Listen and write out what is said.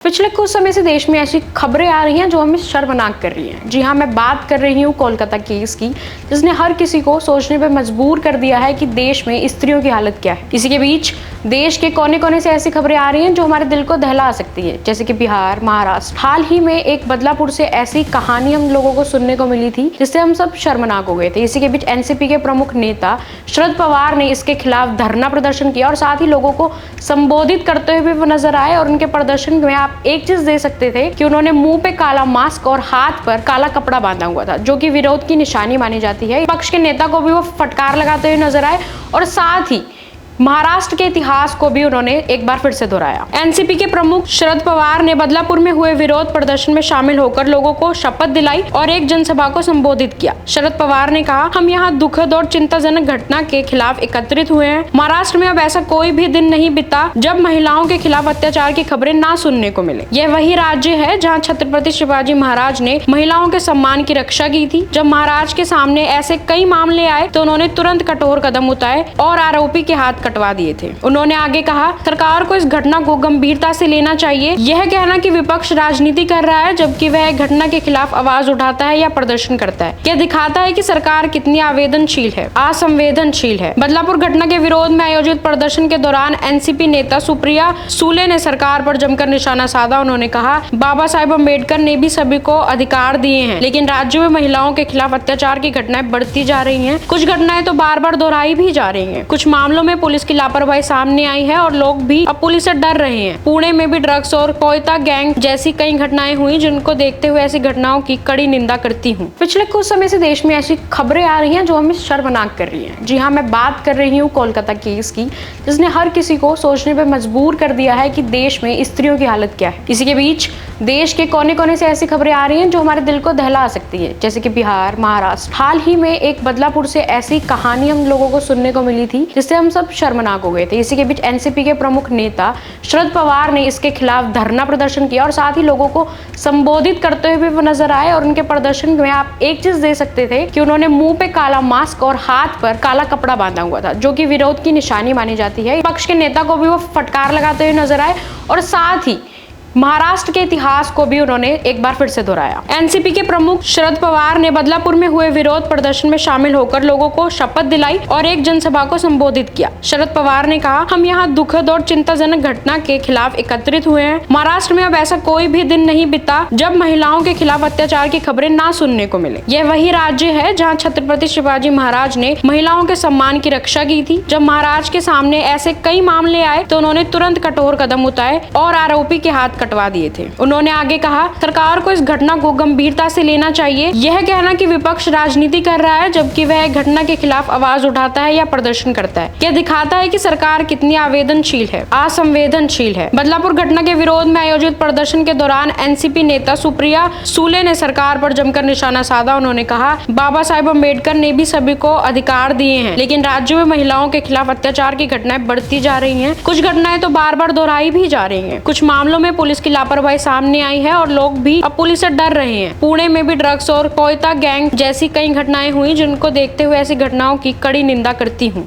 पिछले कुछ समय से देश में ऐसी खबरें आ रही हैं जो हमें शर्मनाक कर रही हैं। जी हाँ, मैं बात कर रही हूँ कोलकाता केस की, जिसने हर किसी को सोचने पे मजबूर कर दिया है कि देश में स्त्रियों की हालत क्या है। इसी के बीच देश के कोने कोने से ऐसी खबरें आ रही हैं जो हमारे दिल को दहला सकती है, जैसे कि बिहार, महाराष्ट्र। हाल ही में एक बदलापुर से ऐसी कहानी हम लोगों को सुनने को मिली थी जिससे हम सब शर्मनाक हो गए थे। इसी के बीच एनसीपी के प्रमुख नेता शरद पवार ने इसके खिलाफ धरना प्रदर्शन किया और साथ ही लोगों को संबोधित करते हुए वो नजर आए। और उनके प्रदर्शन में आप एक चीज दे सकते थे कि उन्होंने मुंह पे काला मास्क और हाथ पर काला कपड़ा बांधा हुआ था, जो कि विरोध की निशानी मानी जाती है। पक्ष के नेता को भी वो फटकार लगाते हुए नजर आए और साथ ही महाराष्ट्र के इतिहास को भी उन्होंने एक बार फिर से दोहराया। एनसीपी के प्रमुख शरद पवार ने बदलापुर में हुए विरोध प्रदर्शन में शामिल होकर लोगों को शपथ दिलाई और एक जनसभा को संबोधित किया। शरद पवार ने कहा, हम यहाँ दुखद और चिंताजनक घटना के खिलाफ एकत्रित हुए हैं। महाराष्ट्र में अब ऐसा कोई भी दिन नहीं बीता जब महिलाओं के खिलाफ अत्याचार की खबरें ना सुनने को मिले। यह वही राज्य है जहाँ छत्रपति शिवाजी महाराज ने महिलाओं के सम्मान की रक्षा की थी। जब महाराज के सामने ऐसे कई मामले आए तो उन्होंने तुरंत कठोर कदम उठाए और आरोपी के हाथ कटवा दिए थे। उन्होंने आगे कहा, सरकार को इस घटना को गंभीरता से लेना चाहिए। यह कहना कि विपक्ष राजनीति कर रहा है जबकि वह घटना के खिलाफ आवाज उठाता है या प्रदर्शन करता है, यह दिखाता है कि सरकार कितनी आवेदनशील है, असंवेदनशील है। बदलापुर घटना के विरोध में आयोजित प्रदर्शन के दौरान एनसीपी नेता सुप्रिया सुले ने सरकार पर जमकर निशाना साधा। उन्होंने कहा, बाबा साहेब अम्बेडकर ने भी सभी को अधिकार दिए हैं, लेकिन राज्यों में महिलाओं के खिलाफ अत्याचार की घटनाएं बढ़ती जा रही हैं। कुछ घटनाएं तो बार बार दोहराई भी जा रही हैं। कुछ मामलों में पुलिस की लापरवाही सामने आई है और लोग भी अब पुलिस से डर रहे हैं। पुणे में भी ड्रग्स और कोयता गैंग जैसी कई घटनाएं हुई, जिनको देखते हुए ऐसी घटनाओं की कड़ी निंदा करती हूँ। पिछले कुछ समय से देश में ऐसी खबरें आ रही हैं जो हमें शर्मनाक कर रही हैं। जी हाँ, मैं बात कर रही हूँ कोलकाता केस की, जिसने हर किसी को सोचने पे मजबूर कर दिया है कि देश में स्त्रियों की हालत क्या है। इसी के बीच देश के कोने कोने से ऐसी खबरें आ रही हैं जो हमारे दिल को दहला सकती है, जैसे कि बिहार, महाराष्ट्र। हाल ही में एक बदलापुर से ऐसी कहानी हम लोगों को सुनने को मिली थी जिससे हम सब शर्मनाक हो गए थे। इसी के बीच एनसीपी के प्रमुख नेता शरद पवार ने इसके खिलाफ धरना प्रदर्शन किया और साथ ही लोगों को संबोधित करते हुए वो नजर आए। और उनके प्रदर्शन में आप एक चीज दे सकते थे कि उन्होंने मुंह पे काला मास्क और हाथ पर काला कपड़ा बांधा हुआ था, जो कि विरोध की निशानी मानी जाती है। पक्ष के नेता को भी वो फटकार लगाते हुए नजर आए और साथ ही महाराष्ट्र के इतिहास को भी उन्होंने एक बार फिर से दोहराया। एनसीपी के प्रमुख शरद पवार ने बदलापुर में हुए विरोध प्रदर्शन में शामिल होकर लोगों को शपथ दिलाई और एक जनसभा को संबोधित किया। शरद पवार ने कहा, हम यहाँ दुखद और चिंताजनक घटना के खिलाफ एकत्रित हुए हैं। महाराष्ट्र में अब ऐसा कोई भी दिन नहीं बीता जब महिलाओं के खिलाफ अत्याचार की खबरें ना सुनने को मिले। यह वही राज्य है जहाँ छत्रपति शिवाजी महाराज ने महिलाओं के सम्मान की रक्षा की थी। जब महाराज के सामने ऐसे कई मामले आए तो उन्होंने तुरंत कठोर कदम उठाए और आरोपी के हाथ कटवा दिए थे। उन्होंने आगे कहा, सरकार को इस घटना को गंभीरता से लेना चाहिए। यह कहना कि विपक्ष राजनीति कर रहा है जबकि वह घटना के खिलाफ आवाज उठाता है या प्रदर्शन करता है, यह दिखाता है कि सरकार कितनी आवेदनशील है, असंवेदनशील है। बदलापुर घटना के विरोध में आयोजित प्रदर्शन के दौरान एनसीपी नेता सुप्रिया सुले ने सरकार पर जमकर निशाना साधा। उन्होंने कहा, बाबा साहेब अम्बेडकर ने भी सभी को अधिकार दिए हैं, लेकिन राज्यों में महिलाओं के खिलाफ अत्याचार की घटनाएं बढ़ती जा रही हैं। कुछ घटनाएं तो बार बार दोहराई भी जा रही हैं। कुछ मामलों में पुलिस की लापरवाही सामने आई है और लोग भी अब पुलिस से डर रहे हैं। पुणे में भी ड्रग्स और कोयता गैंग जैसी कई घटनाएं हुई, जिनको देखते हुए ऐसी घटनाओं की कड़ी निंदा करती हूँ।